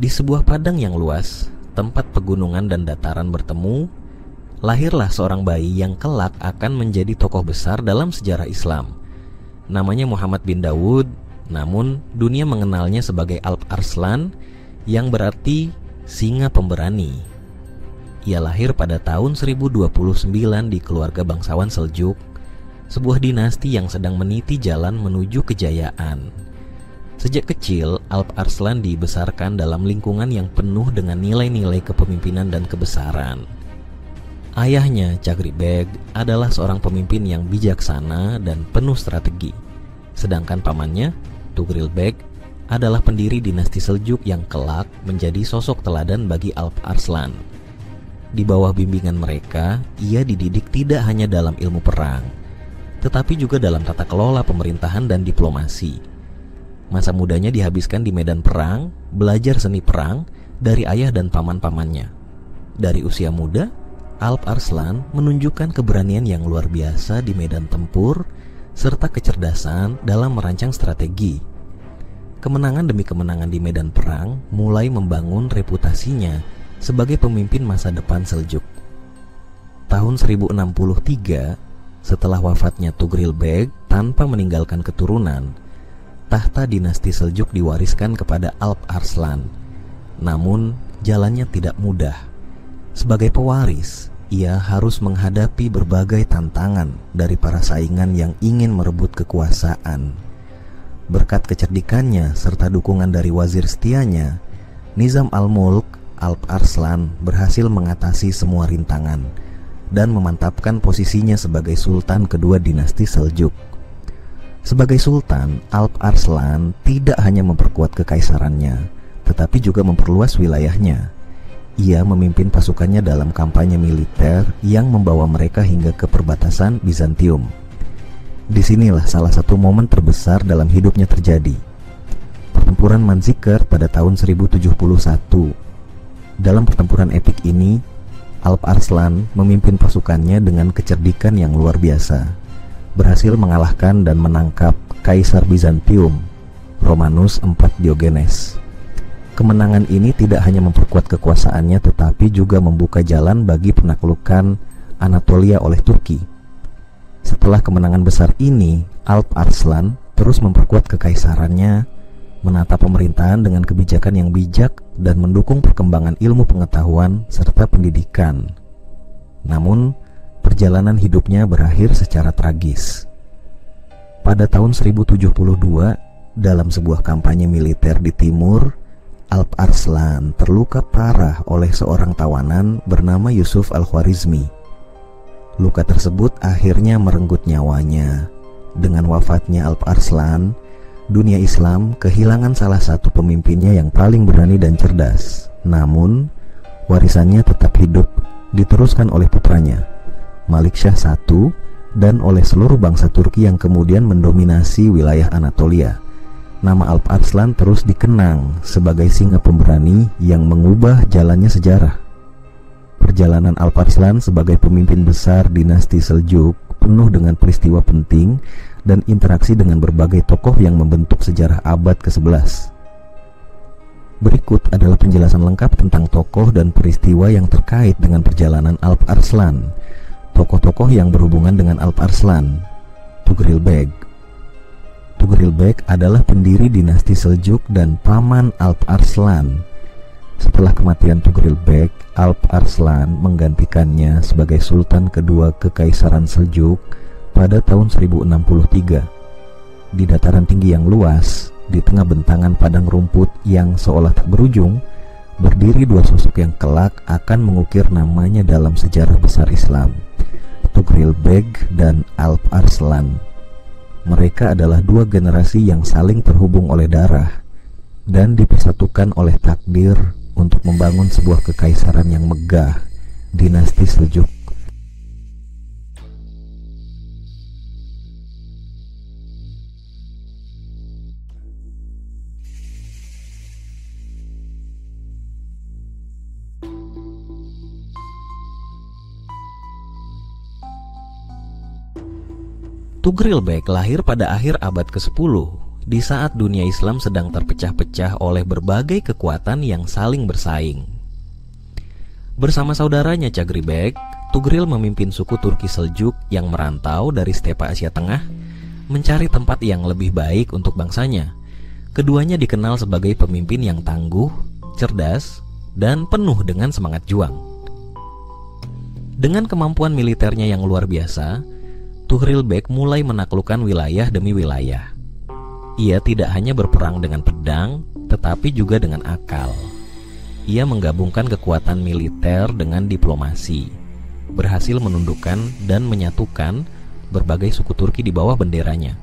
Di sebuah padang yang luas, tempat pegunungan dan dataran bertemu, lahirlah seorang bayi yang kelak akan menjadi tokoh besar dalam sejarah Islam. Namanya Muhammad bin Dawud, namun dunia mengenalnya sebagai Alp Arslan, yang berarti singa pemberani. Ia lahir pada tahun 1029 di keluarga bangsawan Seljuk, sebuah dinasti yang sedang meniti jalan menuju kejayaan. Sejak kecil, Alp Arslan dibesarkan dalam lingkungan yang penuh dengan nilai-nilai kepemimpinan dan kebesaran. Ayahnya, Chagri Beg, adalah seorang pemimpin yang bijaksana dan penuh strategi. Sedangkan pamannya, Tugril Beg, adalah pendiri dinasti Seljuk yang kelak menjadi sosok teladan bagi Alp Arslan. Di bawah bimbingan mereka, ia dididik tidak hanya dalam ilmu perang, tetapi juga dalam tata kelola pemerintahan dan diplomasi. Masa mudanya dihabiskan di medan perang, belajar seni perang dari ayah dan paman-pamannya. Dari usia muda, Alp Arslan menunjukkan keberanian yang luar biasa di medan tempur, serta kecerdasan dalam merancang strategi. Kemenangan demi kemenangan di medan perang mulai membangun reputasinya sebagai pemimpin masa depan Seljuk. Tahun 1063, setelah wafatnya Tugril Beg tanpa meninggalkan keturunan, tahta dinasti Seljuk diwariskan kepada Alp Arslan. Namun, jalannya tidak mudah. Sebagai pewaris, ia harus menghadapi berbagai tantangan dari para saingan yang ingin merebut kekuasaan. Berkat kecerdikannya serta dukungan dari wazir setianya, Nizam al-Mulk, Alp Arslan berhasil mengatasi semua rintangan dan memantapkan posisinya sebagai sultan kedua dinasti Seljuk. Sebagai sultan, Alp Arslan tidak hanya memperkuat kekaisarannya, tetapi juga memperluas wilayahnya. Ia memimpin pasukannya dalam kampanye militer yang membawa mereka hingga ke perbatasan Bizantium. Disinilah salah satu momen terbesar dalam hidupnya terjadi. Pertempuran Manzikert pada tahun 1071. Dalam pertempuran epik ini, Alp Arslan memimpin pasukannya dengan kecerdikan yang luar biasa, berhasil mengalahkan dan menangkap Kaisar Bizantium, Romanus IV Diogenes. Kemenangan ini tidak hanya memperkuat kekuasaannya, tetapi juga membuka jalan bagi penaklukan Anatolia oleh Turki. Setelah kemenangan besar ini, Alp Arslan terus memperkuat kekaisarannya, menata pemerintahan dengan kebijakan yang bijak, dan mendukung perkembangan ilmu pengetahuan serta pendidikan. Namun, perjalanan hidupnya berakhir secara tragis. Pada tahun 1072, dalam sebuah kampanye militer di timur, Alp Arslan terluka parah oleh seorang tawanan bernama Yusuf al-Khwarizmi. Luka tersebut akhirnya merenggut nyawanya. Dengan wafatnya Alp Arslan, dunia Islam kehilangan salah satu pemimpinnya yang paling berani dan cerdas. Namun, warisannya tetap hidup, diteruskan oleh putranya, Malik Shah I, dan oleh seluruh bangsa Turki yang kemudian mendominasi wilayah Anatolia. Nama Alp Arslan terus dikenang sebagai singa pemberani yang mengubah jalannya sejarah. Perjalanan Alp Arslan sebagai pemimpin besar dinasti Seljuk penuh dengan peristiwa penting dan interaksi dengan berbagai tokoh yang membentuk sejarah abad ke-11. Berikut adalah penjelasan lengkap tentang tokoh dan peristiwa yang terkait dengan perjalanan Alp Arslan. Tokoh-tokoh yang berhubungan dengan Alp Arslan. Tugril Beg. Tugril Beg adalah pendiri dinasti Seljuk dan paman Alp Arslan. Setelah kematian Tugril Beg, Alp Arslan menggantikannya sebagai sultan kedua Kekaisaran Seljuk pada tahun 1063. Di dataran tinggi yang luas, di tengah bentangan padang rumput yang seolah tak berujung, berdiri dua sosok yang kelak akan mengukir namanya dalam sejarah besar Islam, Tugril Beg dan Alp Arslan. Mereka adalah dua generasi yang saling terhubung oleh darah dan dipersatukan oleh takdir untuk membangun sebuah kekaisaran yang megah, dinasti Seljuk. Tugril Beg lahir pada akhir abad ke-10 di saat dunia Islam sedang terpecah-pecah oleh berbagai kekuatan yang saling bersaing. Bersama saudaranya Chagri Bek, Tughril memimpin suku Turki Seljuk yang merantau dari stepa Asia Tengah mencari tempat yang lebih baik untuk bangsanya. Keduanya dikenal sebagai pemimpin yang tangguh, cerdas, dan penuh dengan semangat juang. Dengan kemampuan militernya yang luar biasa, Tughril Bek mulai menaklukkan wilayah demi wilayah. Ia tidak hanya berperang dengan pedang, tetapi juga dengan akal. Ia menggabungkan kekuatan militer dengan diplomasi, berhasil menundukkan dan menyatukan berbagai suku Turki di bawah benderanya.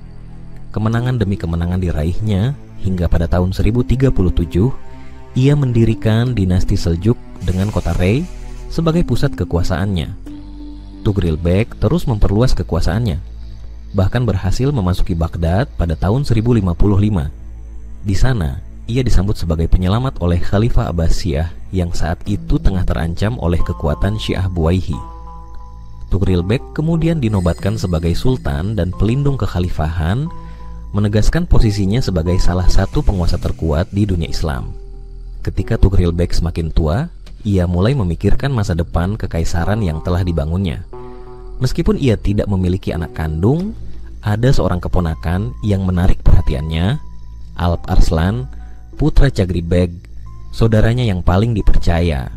Kemenangan demi kemenangan diraihnya hingga pada tahun 1037, ia mendirikan dinasti Seljuk dengan kota Rey sebagai pusat kekuasaannya. Tughril Bek terus memperluas kekuasaannya, bahkan berhasil memasuki Baghdad pada tahun 1055. Di sana, ia disambut sebagai penyelamat oleh Khalifah Abbasiyah yang saat itu tengah terancam oleh kekuatan Syiah Buwaihi. Tughril Bek kemudian dinobatkan sebagai sultan dan pelindung kekhalifahan, menegaskan posisinya sebagai salah satu penguasa terkuat di dunia Islam. Ketika Tughril Bek semakin tua, ia mulai memikirkan masa depan kekaisaran yang telah dibangunnya. Meskipun ia tidak memiliki anak kandung, ada seorang keponakan yang menarik perhatiannya, Alp Arslan, putra Chagri Bek, saudaranya yang paling dipercaya.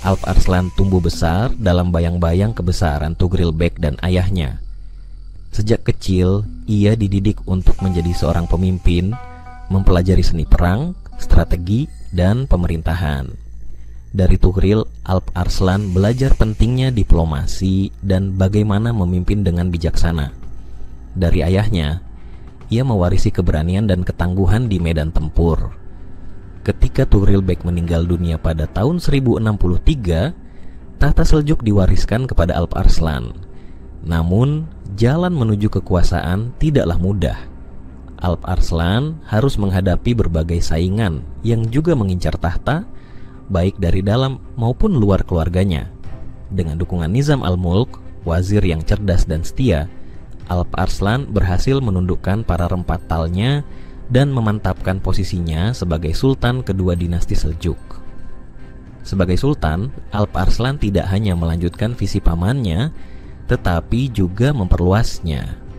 Alp Arslan tumbuh besar dalam bayang-bayang kebesaran Tughril Bek dan ayahnya. Sejak kecil, ia dididik untuk menjadi seorang pemimpin, mempelajari seni perang, strategi, dan pemerintahan. Dari Tughril, Alp Arslan belajar pentingnya diplomasi dan bagaimana memimpin dengan bijaksana. Dari ayahnya, ia mewarisi keberanian dan ketangguhan di medan tempur. Ketika Tughril Bek meninggal dunia pada tahun 1063, tahta Seljuk diwariskan kepada Alp Arslan. Namun, jalan menuju kekuasaan tidaklah mudah. Alp Arslan harus menghadapi berbagai saingan yang juga mengincar tahta, baik dari dalam maupun luar keluarganya. Dengan dukungan Nizam al-Mulk, wazir yang cerdas dan setia, Alp Arslan berhasil menundukkan para rempatalnya dan memantapkan posisinya sebagai sultan kedua dinasti Seljuk. Sebagai sultan, Alp Arslan tidak hanya melanjutkan visi pamannya, tetapi juga memperluasnya.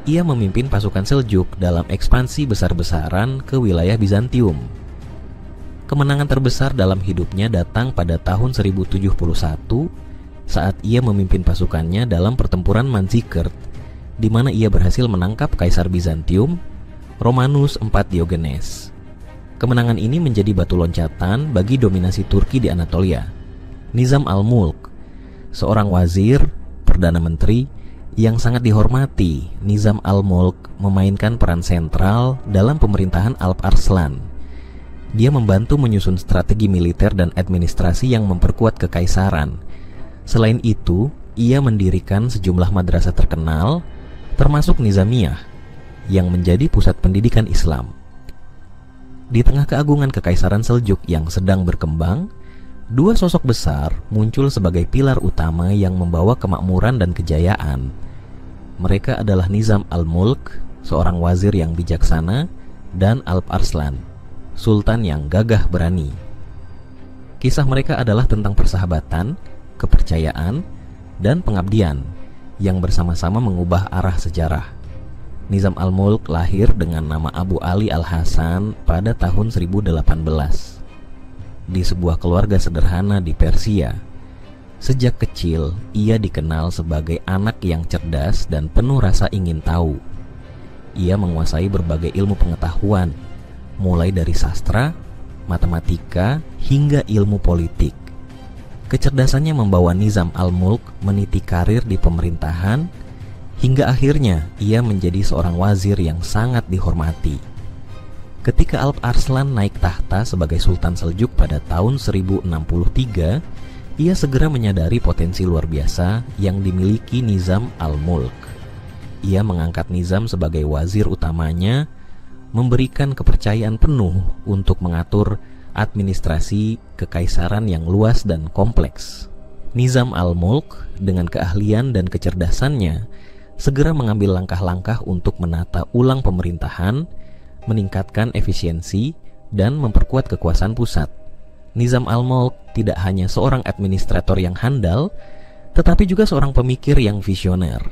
Ia memimpin pasukan Seljuk dalam ekspansi besar-besaran ke wilayah Bizantium. Kemenangan terbesar dalam hidupnya datang pada tahun 1071 saat ia memimpin pasukannya dalam pertempuran Manzikert, di mana ia berhasil menangkap Kaisar Bizantium, Romanus IV Diogenes. Kemenangan ini menjadi batu loncatan bagi dominasi Turki di Anatolia. Nizam al-Mulk, seorang wazir, perdana menteri yang sangat dihormati, Nizam al-Mulk memainkan peran sentral dalam pemerintahan Alp Arslan. Dia membantu menyusun strategi militer dan administrasi yang memperkuat kekaisaran. Selain itu, ia mendirikan sejumlah madrasah terkenal, termasuk Nizamiyah, yang menjadi pusat pendidikan Islam. Di tengah keagungan kekaisaran Seljuk yang sedang berkembang, dua sosok besar muncul sebagai pilar utama yang membawa kemakmuran dan kejayaan. Mereka adalah Nizam al-Mulk, seorang wazir yang bijaksana, dan Alp Arslan, sultan yang gagah berani. Kisah mereka adalah tentang persahabatan, kepercayaan, dan pengabdian yang bersama-sama mengubah arah sejarah. Nizam al-Mulk lahir dengan nama Abu Ali al-Hasan pada tahun 1018 di sebuah keluarga sederhana di Persia. Sejak kecil, ia dikenal sebagai anak yang cerdas dan penuh rasa ingin tahu. Ia menguasai berbagai ilmu pengetahuan, mulai dari sastra, matematika, hingga ilmu politik. Kecerdasannya membawa Nizam al-Mulk meniti karir di pemerintahan, hingga akhirnya ia menjadi seorang wazir yang sangat dihormati. Ketika Alp Arslan naik tahta sebagai Sultan Seljuk pada tahun 1063, ia segera menyadari potensi luar biasa yang dimiliki Nizam al-Mulk. Ia mengangkat Nizam sebagai wazir utamanya, memberikan kepercayaan penuh untuk mengatur administrasi kekaisaran yang luas dan kompleks. Nizam al-Mulk dengan keahlian dan kecerdasannya segera mengambil langkah-langkah untuk menata ulang pemerintahan, meningkatkan efisiensi, dan memperkuat kekuasaan pusat. Nizam al-Mulk tidak hanya seorang administrator yang handal, tetapi juga seorang pemikir yang visioner.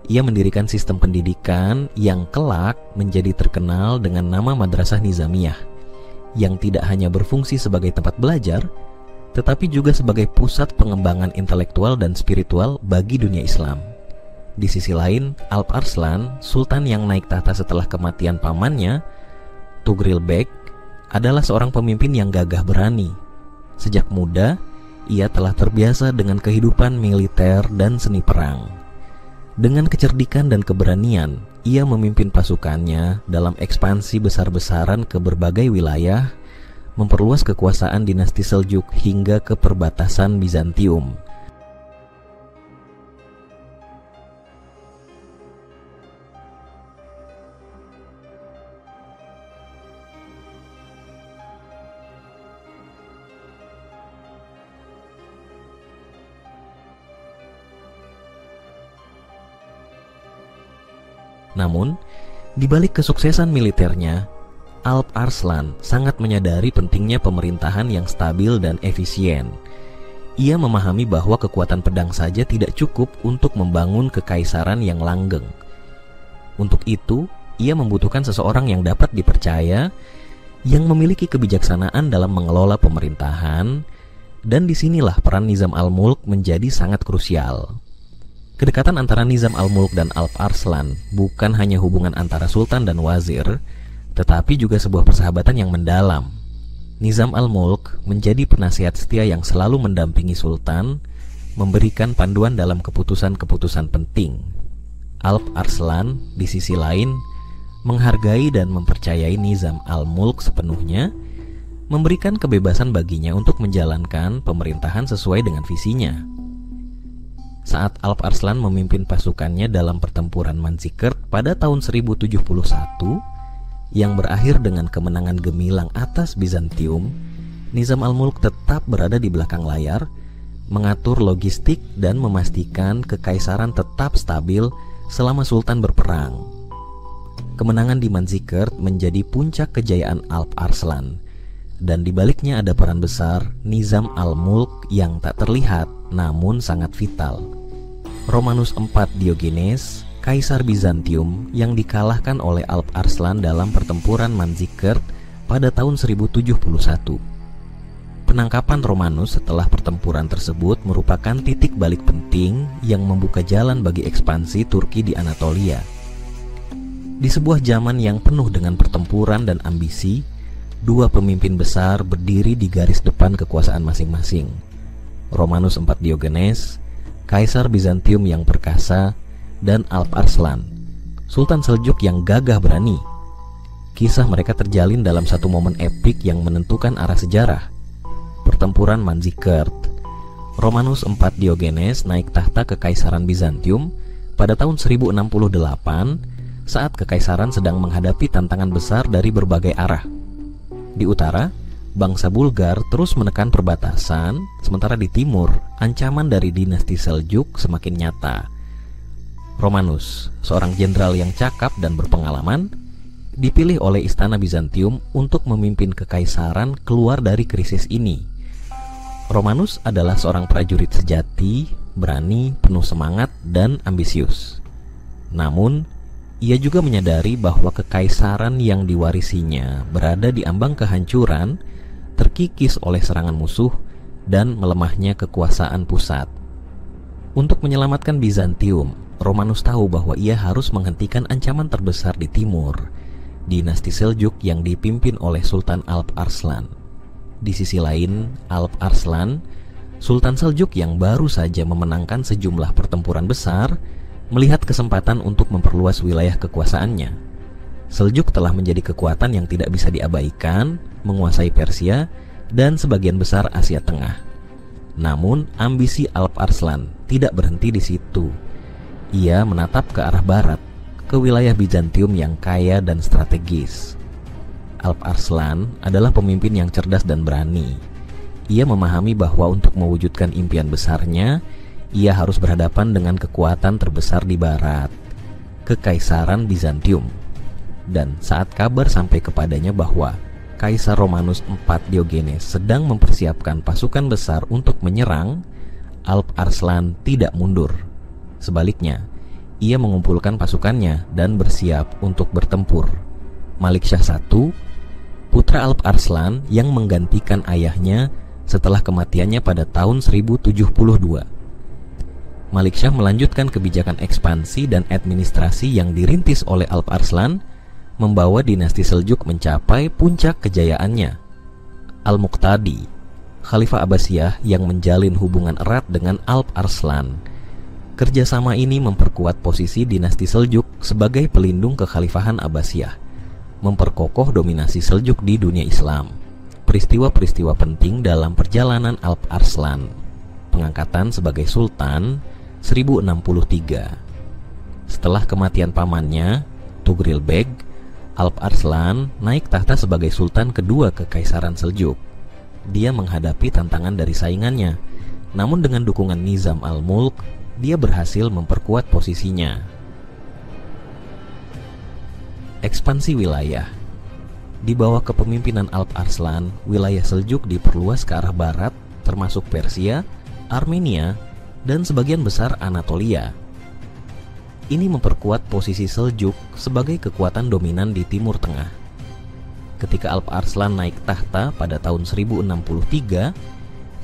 Ia mendirikan sistem pendidikan yang kelak menjadi terkenal dengan nama Madrasah Nizamiyah, yang tidak hanya berfungsi sebagai tempat belajar, tetapi juga sebagai pusat pengembangan intelektual dan spiritual bagi dunia Islam. Di sisi lain, Alp Arslan, sultan yang naik tahta setelah kematian pamannya, Tughril Beg, adalah seorang pemimpin yang gagah berani. Sejak muda, ia telah terbiasa dengan kehidupan militer dan seni perang. Dengan kecerdikan dan keberanian, ia memimpin pasukannya dalam ekspansi besar-besaran ke berbagai wilayah, memperluas kekuasaan dinasti Seljuk hingga ke perbatasan Bizantium. Namun, di balik kesuksesan militernya, Alp Arslan sangat menyadari pentingnya pemerintahan yang stabil dan efisien. Ia memahami bahwa kekuatan pedang saja tidak cukup untuk membangun kekaisaran yang langgeng. Untuk itu, ia membutuhkan seseorang yang dapat dipercaya, yang memiliki kebijaksanaan dalam mengelola pemerintahan, dan disinilah peran Nizam al-Mulk menjadi sangat krusial. Kedekatan antara Nizam al-Mulk dan Alp Arslan bukan hanya hubungan antara sultan dan wazir, tetapi juga sebuah persahabatan yang mendalam. Nizam al-Mulk menjadi penasihat setia yang selalu mendampingi sultan, memberikan panduan dalam keputusan-keputusan penting. Alp Arslan, di sisi lain, menghargai dan mempercayai Nizam al-Mulk sepenuhnya, memberikan kebebasan baginya untuk menjalankan pemerintahan sesuai dengan visinya. Saat Alp Arslan memimpin pasukannya dalam pertempuran Manzikert pada tahun 1071 yang berakhir dengan kemenangan gemilang atas Bizantium, Nizam al-Mulk tetap berada di belakang layar, mengatur logistik dan memastikan kekaisaran tetap stabil selama sultan berperang. Kemenangan di Manzikert menjadi puncak kejayaan Alp Arslan, dan di baliknya ada peran besar Nizam al-Mulk yang tak terlihat namun sangat vital. Romanus IV Diogenes, kaisar Bizantium yang dikalahkan oleh Alp Arslan dalam pertempuran Manzikert pada tahun 1071. Penangkapan Romanus setelah pertempuran tersebut merupakan titik balik penting yang membuka jalan bagi ekspansi Turki di Anatolia. Di sebuah zaman yang penuh dengan pertempuran dan ambisi, dua pemimpin besar berdiri di garis depan kekuasaan masing-masing. Romanus IV Diogenes, kaisar Bizantium yang perkasa, dan Alp Arslan, sultan Seljuk yang gagah berani. Kisah mereka terjalin dalam satu momen epik yang menentukan arah sejarah, pertempuran Manzikert. Romanus IV Diogenes naik tahta kekaisaran Bizantium pada tahun 1068 saat kekaisaran sedang menghadapi tantangan besar dari berbagai arah. Di utara, bangsa Bulgar terus menekan perbatasan, sementara di timur, ancaman dari dinasti Seljuk semakin nyata. Romanus, seorang jenderal yang cakap dan berpengalaman, dipilih oleh istana Bizantium untuk memimpin kekaisaran keluar dari krisis ini. Romanus adalah seorang prajurit sejati, berani, penuh semangat, dan ambisius. Namun, ia juga menyadari bahwa kekaisaran yang diwarisinya berada di ambang kehancuran, terkikis oleh serangan musuh dan melemahnya kekuasaan pusat. Untuk menyelamatkan Bizantium, Romanus tahu bahwa ia harus menghentikan ancaman terbesar di timur, dinasti Seljuk yang dipimpin oleh Sultan Alp Arslan. Di sisi lain, Alp Arslan, Sultan Seljuk yang baru saja memenangkan sejumlah pertempuran besar, melihat kesempatan untuk memperluas wilayah kekuasaannya. Seljuk telah menjadi kekuatan yang tidak bisa diabaikan, menguasai Persia dan sebagian besar Asia Tengah. Namun, ambisi Alp Arslan tidak berhenti di situ. Ia menatap ke arah barat, ke wilayah Bizantium yang kaya dan strategis. Alp Arslan adalah pemimpin yang cerdas dan berani. Ia memahami bahwa untuk mewujudkan impian besarnya, ia harus berhadapan dengan kekuatan terbesar di barat, Kekaisaran Bizantium. Dan saat kabar sampai kepadanya bahwa Kaisar Romanus IV Diogenes sedang mempersiapkan pasukan besar untuk menyerang, Alp Arslan tidak mundur. Sebaliknya, ia mengumpulkan pasukannya dan bersiap untuk bertempur. Maliksyah I, putra Alp Arslan yang menggantikan ayahnya setelah kematiannya pada tahun 1072. Maliksyah melanjutkan kebijakan ekspansi dan administrasi yang dirintis oleh Alp Arslan, membawa dinasti Seljuk mencapai puncak kejayaannya. Al-Muqtadi, Khalifah Abbasiyah yang menjalin hubungan erat dengan Alp Arslan. Kerjasama ini memperkuat posisi dinasti Seljuk sebagai pelindung kekhalifahan Abbasiyah, memperkokoh dominasi Seljuk di dunia Islam. Peristiwa-peristiwa penting dalam perjalanan Alp Arslan. Pengangkatan sebagai Sultan 1063. Setelah kematian pamannya, Tughril Beg, Alp Arslan naik tahta sebagai Sultan kedua Kekaisaran Seljuk. Dia menghadapi tantangan dari saingannya, namun dengan dukungan Nizam al-Mulk, dia berhasil memperkuat posisinya. Ekspansi wilayah. Di bawah kepemimpinan Alp Arslan, wilayah Seljuk diperluas ke arah barat, termasuk Persia, Armenia, dan sebagian besar Anatolia. Ini memperkuat posisi Seljuk sebagai kekuatan dominan di Timur Tengah. Ketika Alp Arslan naik tahta pada tahun 1063,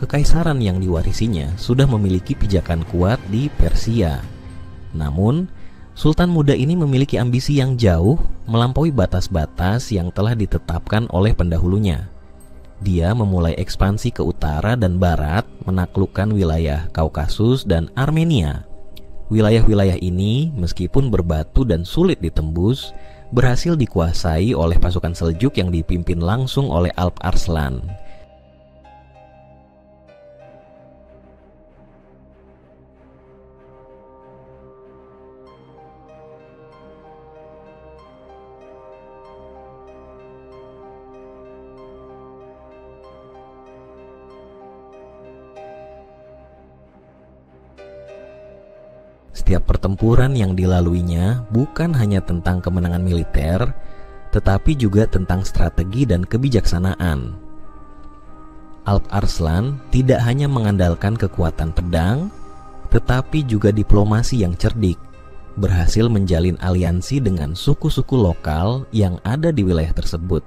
kekaisaran yang diwarisinya sudah memiliki pijakan kuat di Persia. Namun, Sultan muda ini memiliki ambisi yang jauh melampaui batas-batas yang telah ditetapkan oleh pendahulunya. Dia memulai ekspansi ke utara dan barat, menaklukkan wilayah Kaukasus dan Armenia. Wilayah-wilayah ini, meskipun berbatu dan sulit ditembus, berhasil dikuasai oleh pasukan Seljuk yang dipimpin langsung oleh Alp Arslan. Setiap pertempuran yang dilaluinya bukan hanya tentang kemenangan militer, tetapi juga tentang strategi dan kebijaksanaan. Alp Arslan tidak hanya mengandalkan kekuatan pedang, tetapi juga diplomasi yang cerdik, berhasil menjalin aliansi dengan suku-suku lokal yang ada di wilayah tersebut.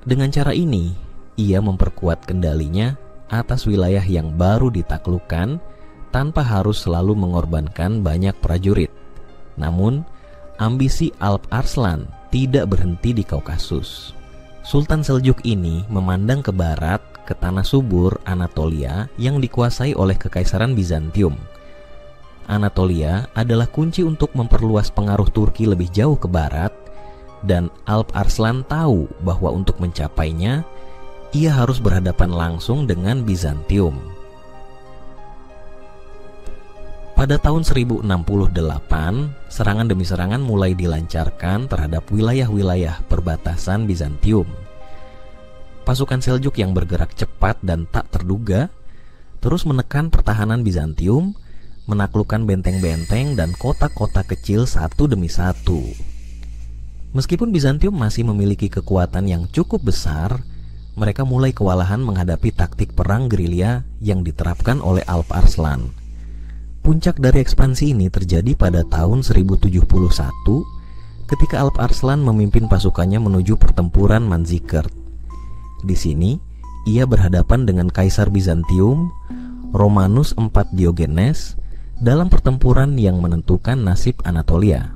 Dengan cara ini, ia memperkuat kendalinya atas wilayah yang baru ditaklukkan tanpa harus selalu mengorbankan banyak prajurit. Namun, ambisi Alp Arslan tidak berhenti di Kaukasus. Sultan Seljuk ini memandang ke barat, ke tanah subur Anatolia yang dikuasai oleh Kekaisaran Bizantium. Anatolia adalah kunci untuk memperluas pengaruh Turki lebih jauh ke barat, dan Alp Arslan tahu bahwa untuk mencapainya, ia harus berhadapan langsung dengan Bizantium. Pada tahun 1068, serangan demi serangan mulai dilancarkan terhadap wilayah-wilayah perbatasan Bizantium. Pasukan Seljuk yang bergerak cepat dan tak terduga terus menekan pertahanan Bizantium, menaklukkan benteng-benteng dan kota-kota kecil satu demi satu. Meskipun Bizantium masih memiliki kekuatan yang cukup besar, mereka mulai kewalahan menghadapi taktik perang gerilya yang diterapkan oleh Alp Arslan. Puncak dari ekspansi ini terjadi pada tahun 1071 ketika Alp Arslan memimpin pasukannya menuju pertempuran Manzikert. Di sini, ia berhadapan dengan Kaisar Bizantium, Romanus IV Diogenes, dalam pertempuran yang menentukan nasib Anatolia.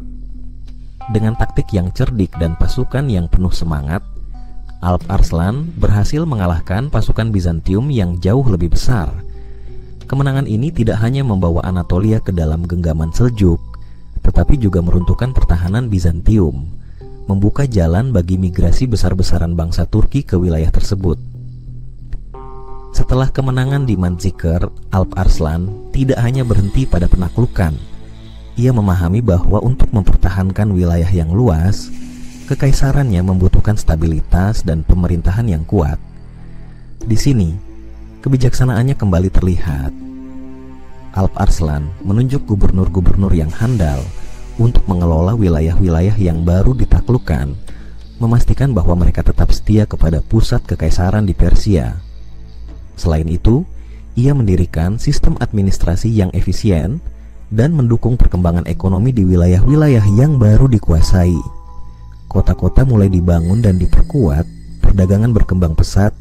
Dengan taktik yang cerdik dan pasukan yang penuh semangat, Alp Arslan berhasil mengalahkan pasukan Bizantium yang jauh lebih besar. Kemenangan ini tidak hanya membawa Anatolia ke dalam genggaman Seljuk, tetapi juga meruntuhkan pertahanan Bizantium, membuka jalan bagi migrasi besar-besaran bangsa Turki ke wilayah tersebut. Setelah kemenangan di Manzikert, Alp Arslan tidak hanya berhenti pada penaklukan. Ia memahami bahwa untuk mempertahankan wilayah yang luas, kekaisarannya membutuhkan stabilitas dan pemerintahan yang kuat. Di sini, kebijaksanaannya kembali terlihat. Alp Arslan menunjuk gubernur-gubernur yang handal untuk mengelola wilayah-wilayah yang baru ditaklukkan, memastikan bahwa mereka tetap setia kepada pusat kekaisaran di Persia. Selain itu, ia mendirikan sistem administrasi yang efisien dan mendukung perkembangan ekonomi di wilayah-wilayah yang baru dikuasai. Kota-kota mulai dibangun dan diperkuat, perdagangan berkembang pesat,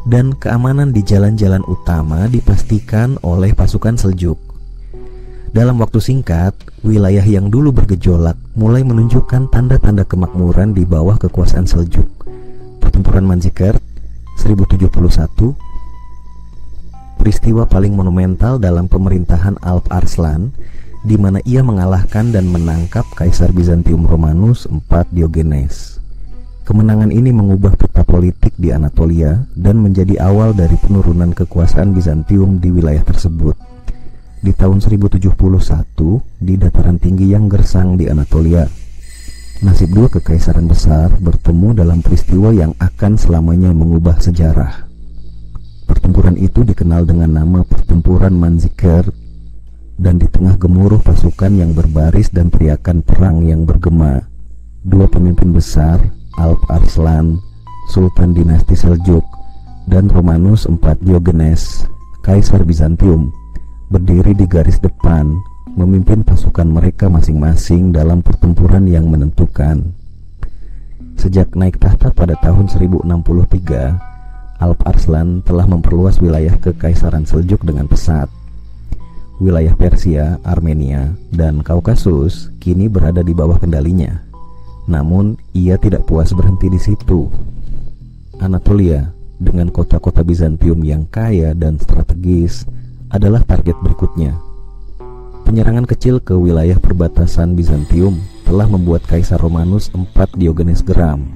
dan keamanan di jalan-jalan utama dipastikan oleh pasukan Seljuk. Dalam waktu singkat, wilayah yang dulu bergejolak mulai menunjukkan tanda-tanda kemakmuran di bawah kekuasaan Seljuk. Pertempuran Manzikert 1071, peristiwa paling monumental dalam pemerintahan Alp Arslan, di mana ia mengalahkan dan menangkap Kaisar Bizantium Romanus IV Diogenes. Kemenangan ini mengubah peta politik di Anatolia dan menjadi awal dari penurunan kekuasaan Bizantium di wilayah tersebut. Di tahun 1071, di dataran tinggi yang gersang di Anatolia, nasib dua kekaisaran besar bertemu dalam peristiwa yang akan selamanya mengubah sejarah. Pertempuran itu dikenal dengan nama Pertempuran Manzikert, dan di tengah gemuruh pasukan yang berbaris dan teriakan perang yang bergema, dua pemimpin besar, Alp Arslan, Sultan dinasti Seljuk, dan Romanus IV Diogenes, Kaisar Bizantium, berdiri di garis depan, memimpin pasukan mereka masing-masing dalam pertempuran yang menentukan. Sejak naik tahta pada tahun 1063, Alp Arslan telah memperluas wilayah kekaisaran Seljuk dengan pesat. Wilayah Persia, Armenia, dan Kaukasus kini berada di bawah kendalinya. Namun, ia tidak puas berhenti di situ. Anatolia, dengan kota-kota Bizantium yang kaya dan strategis, adalah target berikutnya. Penyerangan kecil ke wilayah perbatasan Bizantium telah membuat Kaisar Romanus IV Diogenes geram.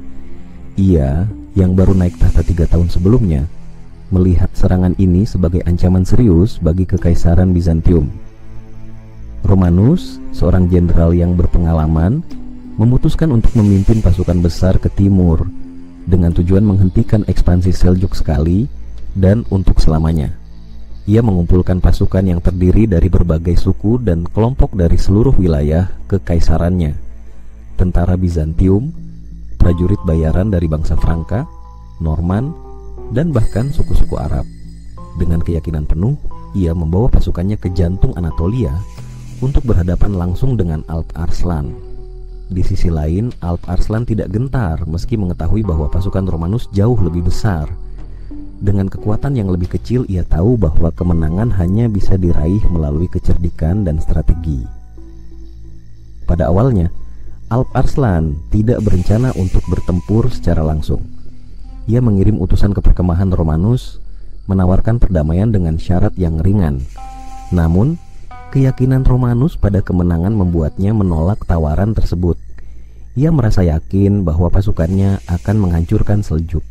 Ia, yang baru naik tahta 3 tahun sebelumnya, melihat serangan ini sebagai ancaman serius bagi kekaisaran Bizantium. Romanus, seorang jenderal yang berpengalaman, memutuskan untuk memimpin pasukan besar ke timur dengan tujuan menghentikan ekspansi Seljuk sekali dan untuk selamanya. Ia mengumpulkan pasukan yang terdiri dari berbagai suku dan kelompok dari seluruh wilayah kekaisarannya, tentara Bizantium, prajurit bayaran dari bangsa Franka, Norman, dan bahkan suku-suku Arab. Dengan keyakinan penuh, ia membawa pasukannya ke jantung Anatolia untuk berhadapan langsung dengan Alp Arslan. Di sisi lain, Alp Arslan tidak gentar meski mengetahui bahwa pasukan Romanus jauh lebih besar. Dengan kekuatan yang lebih kecil, ia tahu bahwa kemenangan hanya bisa diraih melalui kecerdikan dan strategi. Pada awalnya, Alp Arslan tidak berencana untuk bertempur secara langsung. Ia mengirim utusan ke perkemahan Romanus, menawarkan perdamaian dengan syarat yang ringan. Namun, keyakinan Romanus pada kemenangan membuatnya menolak tawaran tersebut. Ia merasa yakin bahwa pasukannya akan menghancurkan Seljuk.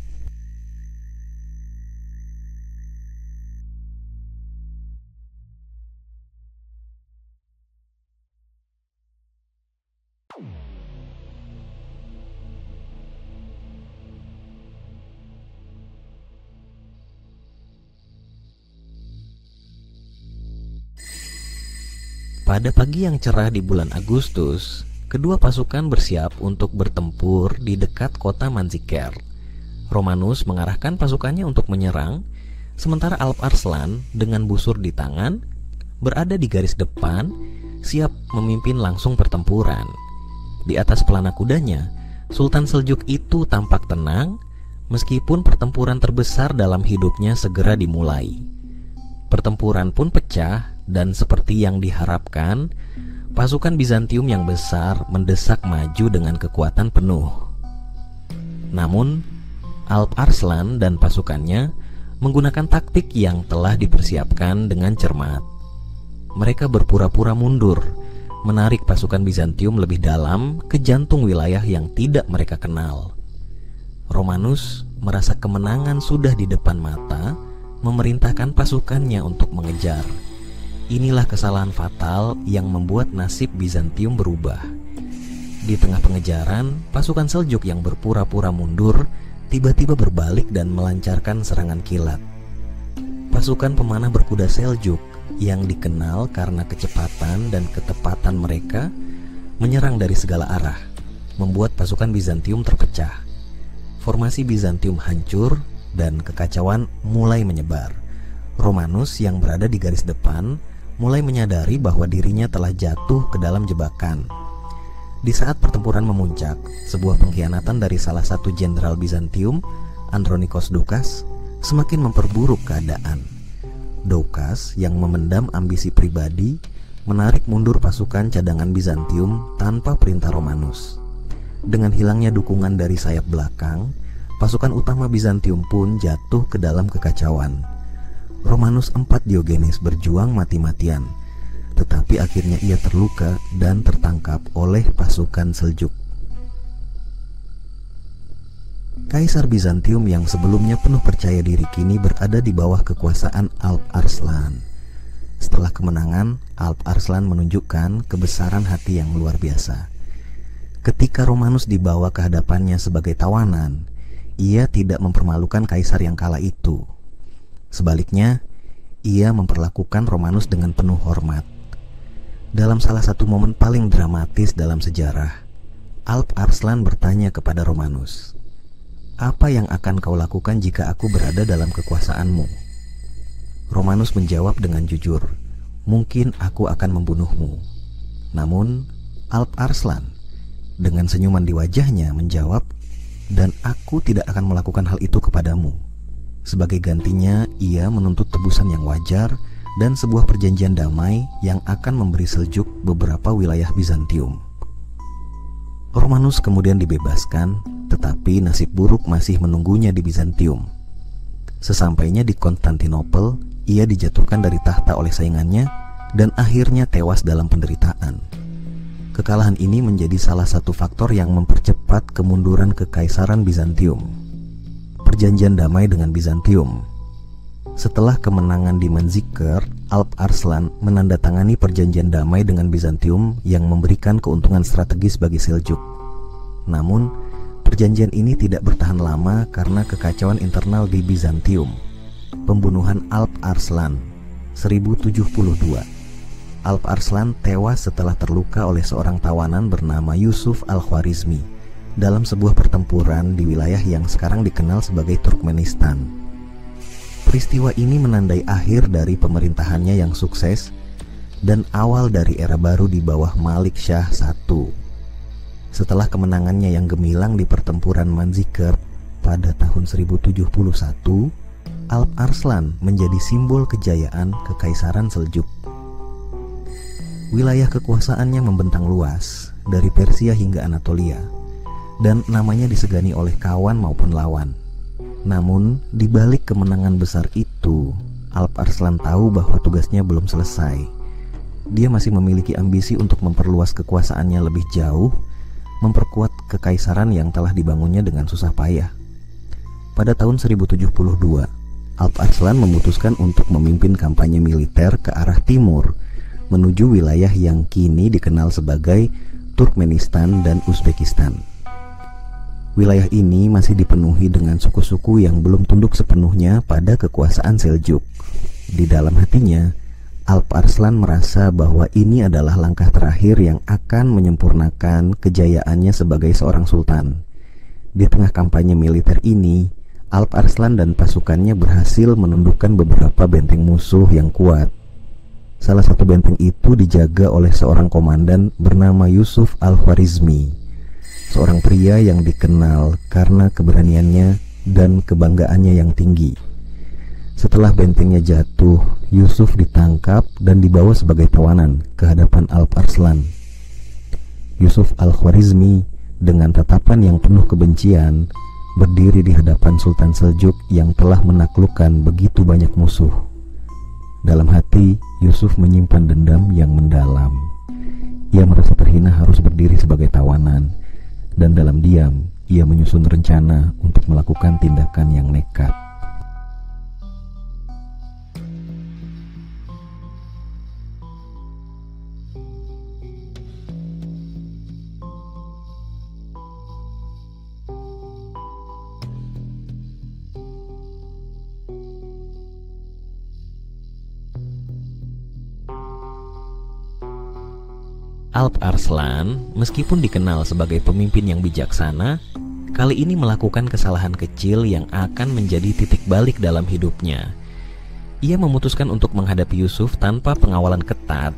Pada pagi yang cerah di bulan Agustus, kedua pasukan bersiap untuk bertempur di dekat kota Manzikert. Romanus mengarahkan pasukannya untuk menyerang, sementara Alp Arslan dengan busur di tangan berada di garis depan, siap memimpin langsung pertempuran. Di atas pelana kudanya, Sultan Seljuk itu tampak tenang, meskipun pertempuran terbesar dalam hidupnya segera dimulai. Pertempuran pun pecah, dan seperti yang diharapkan, pasukan Bizantium yang besar mendesak maju dengan kekuatan penuh. Namun, Alp Arslan dan pasukannya menggunakan taktik yang telah dipersiapkan dengan cermat. Mereka berpura-pura mundur, menarik pasukan Bizantium lebih dalam ke jantung wilayah yang tidak mereka kenal. Romanus merasa kemenangan sudah di depan mata, memerintahkan pasukannya untuk mengejar. Inilah kesalahan fatal yang membuat nasib Bizantium berubah. Di tengah pengejaran, pasukan Seljuk yang berpura-pura mundur tiba-tiba berbalik dan melancarkan serangan kilat. Pasukan pemanah berkuda Seljuk yang dikenal karena kecepatan dan ketepatan mereka menyerang dari segala arah, membuat pasukan Bizantium terpecah. Formasi Bizantium hancur dan kekacauan mulai menyebar. Romanus yang berada di garis depan mulai menyadari bahwa dirinya telah jatuh ke dalam jebakan. Di saat pertempuran memuncak, sebuah pengkhianatan dari salah satu jenderal Bizantium, Andronikos Doukas, semakin memperburuk keadaan. Doukas yang memendam ambisi pribadi menarik mundur pasukan cadangan Bizantium tanpa perintah Romanus. Dengan hilangnya dukungan dari sayap belakang, pasukan utama Bizantium pun jatuh ke dalam kekacauan. Romanus IV Diogenes berjuang mati-matian, tetapi akhirnya ia terluka dan tertangkap oleh pasukan Seljuk. Kaisar Bizantium yang sebelumnya penuh percaya diri kini berada di bawah kekuasaan Alp Arslan. Setelah kemenangan, Alp Arslan menunjukkan kebesaran hati yang luar biasa. Ketika Romanus dibawa ke hadapannya sebagai tawanan, ia tidak mempermalukan kaisar yang kala itu. Sebaliknya, ia memperlakukan Romanus dengan penuh hormat. Dalam salah satu momen paling dramatis dalam sejarah, Alp Arslan bertanya kepada Romanus, "Apa yang akan kau lakukan jika aku berada dalam kekuasaanmu?" Romanus menjawab dengan jujur, "Mungkin aku akan membunuhmu." Namun, Alp Arslan dengan senyuman di wajahnya menjawab, "Dan aku tidak akan melakukan hal itu kepadamu." Sebagai gantinya, ia menuntut tebusan yang wajar dan sebuah perjanjian damai yang akan memberi Seljuk beberapa wilayah Bizantium. Romanus kemudian dibebaskan, tetapi nasib buruk masih menunggunya di Bizantium. Sesampainya di Konstantinopel, ia dijatuhkan dari tahta oleh saingannya dan akhirnya tewas dalam penderitaan. Kekalahan ini menjadi salah satu faktor yang mempercepat kemunduran kekaisaran Bizantium. Perjanjian damai dengan Bizantium. Setelah kemenangan di Manzikert, Alp Arslan menandatangani perjanjian damai dengan Bizantium yang memberikan keuntungan strategis bagi Seljuk. Namun, perjanjian ini tidak bertahan lama karena kekacauan internal di Bizantium. Pembunuhan Alp Arslan 1072. Alp Arslan tewas setelah terluka oleh seorang tawanan bernama Yusuf Al-Khwarizmi dalam sebuah pertempuran di wilayah yang sekarang dikenal sebagai Turkmenistan. Peristiwa ini menandai akhir dari pemerintahannya yang sukses dan awal dari era baru di bawah Malik Shah I. Setelah kemenangannya yang gemilang di pertempuran Manzikert pada tahun 1071, Alp Arslan menjadi simbol kejayaan Kekaisaran Seljuk. Wilayah kekuasaannya membentang luas dari Persia hingga Anatolia, dan namanya disegani oleh kawan maupun lawan. Namun, di balik kemenangan besar itu, Alp Arslan tahu bahwa tugasnya belum selesai. Dia masih memiliki ambisi untuk memperluas kekuasaannya lebih jauh, memperkuat kekaisaran yang telah dibangunnya dengan susah payah. Pada tahun 1072, Alp Arslan memutuskan untuk memimpin kampanye militer ke arah timur, menuju wilayah yang kini dikenal sebagai Turkmenistan dan Uzbekistan. Wilayah ini masih dipenuhi dengan suku-suku yang belum tunduk sepenuhnya pada kekuasaan Seljuk. Di dalam hatinya, Alp Arslan merasa bahwa ini adalah langkah terakhir yang akan menyempurnakan kejayaannya sebagai seorang sultan. Di tengah kampanye militer ini, Alp Arslan dan pasukannya berhasil menundukkan beberapa benteng musuh yang kuat. Salah satu benteng itu dijaga oleh seorang komandan bernama Yusuf Al-Khwarizmi, seorang pria yang dikenal karena keberaniannya dan kebanggaannya yang tinggi. Setelah bentengnya jatuh, Yusuf ditangkap dan dibawa sebagai tawanan ke hadapan Alp Arslan. Yusuf Al-Khwarizmi dengan tatapan yang penuh kebencian berdiri di hadapan Sultan Seljuk yang telah menaklukkan begitu banyak musuh. Dalam hati, Yusuf menyimpan dendam yang mendalam. Ia merasa terhina harus berdiri sebagai tawanan, dan dalam diam ia menyusun rencana untuk melakukan tindakan yang nekat. Alp Arslan, meskipun dikenal sebagai pemimpin yang bijaksana, kali ini melakukan kesalahan kecil yang akan menjadi titik balik dalam hidupnya. Ia memutuskan untuk menghadapi Yusuf tanpa pengawalan ketat,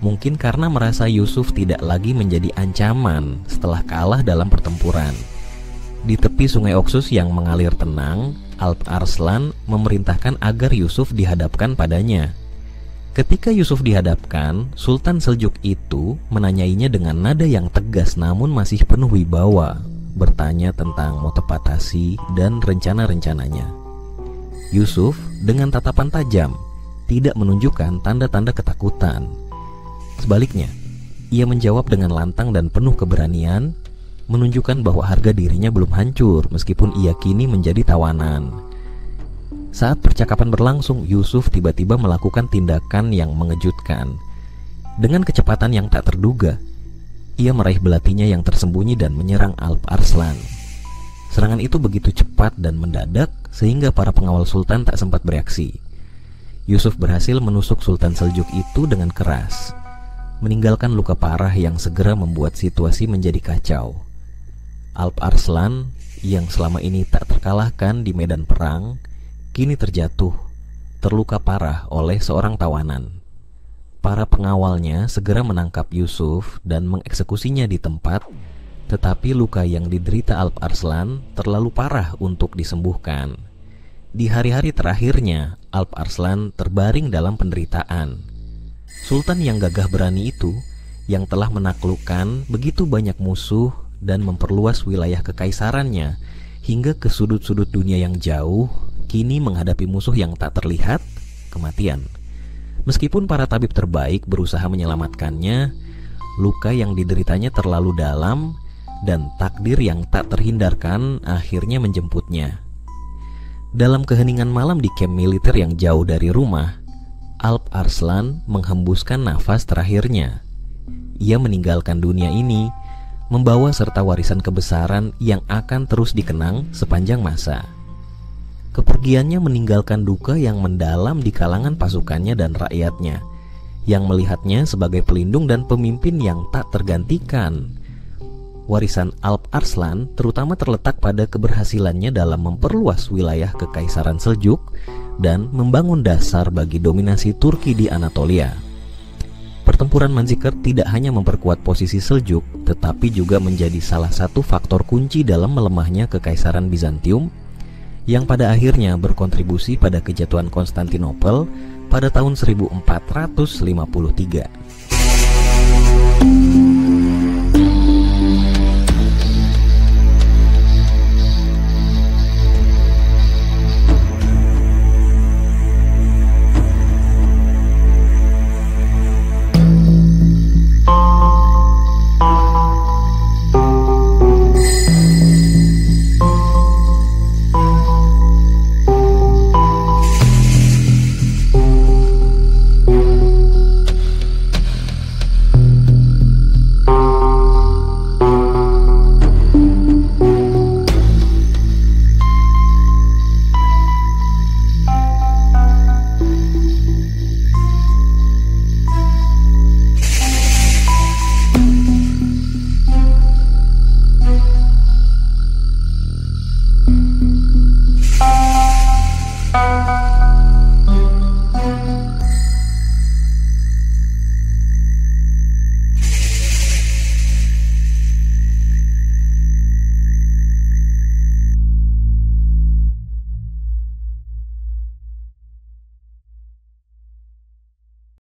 mungkin karena merasa Yusuf tidak lagi menjadi ancaman setelah kalah dalam pertempuran. Di tepi sungai Oksus yang mengalir tenang, Alp Arslan memerintahkan agar Yusuf dihadapkan padanya. Ketika Yusuf dihadapkan, Sultan Seljuk itu menanyainya dengan nada yang tegas namun masih penuh wibawa, bertanya tentang Motepatasi dan rencana-rencananya. Yusuf dengan tatapan tajam tidak menunjukkan tanda-tanda ketakutan. Sebaliknya, ia menjawab dengan lantang dan penuh keberanian, menunjukkan bahwa harga dirinya belum hancur meskipun ia kini menjadi tawanan. Saat percakapan berlangsung, Yusuf tiba-tiba melakukan tindakan yang mengejutkan. Dengan kecepatan yang tak terduga, ia meraih belatinya yang tersembunyi dan menyerang Alp Arslan. Serangan itu begitu cepat dan mendadak sehingga para pengawal Sultan tak sempat bereaksi. Yusuf berhasil menusuk Sultan Seljuk itu dengan keras, meninggalkan luka parah yang segera membuat situasi menjadi kacau. Alp Arslan yang selama ini tak terkalahkan di medan perang, kini terjatuh, terluka parah oleh seorang tawanan. Para pengawalnya segera menangkap Yusuf dan mengeksekusinya di tempat, tetapi luka yang diderita Alp Arslan terlalu parah untuk disembuhkan. Di hari-hari terakhirnya, Alp Arslan terbaring dalam penderitaan. Sultan yang gagah berani itu, yang telah menaklukkan begitu banyak musuh dan memperluas wilayah kekaisarannya hingga ke sudut-sudut dunia yang jauh, kini menghadapi musuh yang tak terlihat, kematian. Meskipun para tabib terbaik berusaha menyelamatkannya, luka yang dideritanya terlalu dalam dan takdir yang tak terhindarkan akhirnya menjemputnya. Dalam keheningan malam di kamp militer yang jauh dari rumah, Alp Arslan menghembuskan nafas terakhirnya. Ia meninggalkan dunia ini, membawa serta warisan kebesaran yang akan terus dikenang sepanjang masa. Kepergiannya meninggalkan duka yang mendalam di kalangan pasukannya dan rakyatnya, yang melihatnya sebagai pelindung dan pemimpin yang tak tergantikan. Warisan Alp Arslan terutama terletak pada keberhasilannya dalam memperluas wilayah Kekaisaran Seljuk dan membangun dasar bagi dominasi Turki di Anatolia. Pertempuran Manzikert tidak hanya memperkuat posisi Seljuk, tetapi juga menjadi salah satu faktor kunci dalam melemahnya Kekaisaran Bizantium, yang pada akhirnya berkontribusi pada kejatuhan Konstantinopel pada tahun 1453.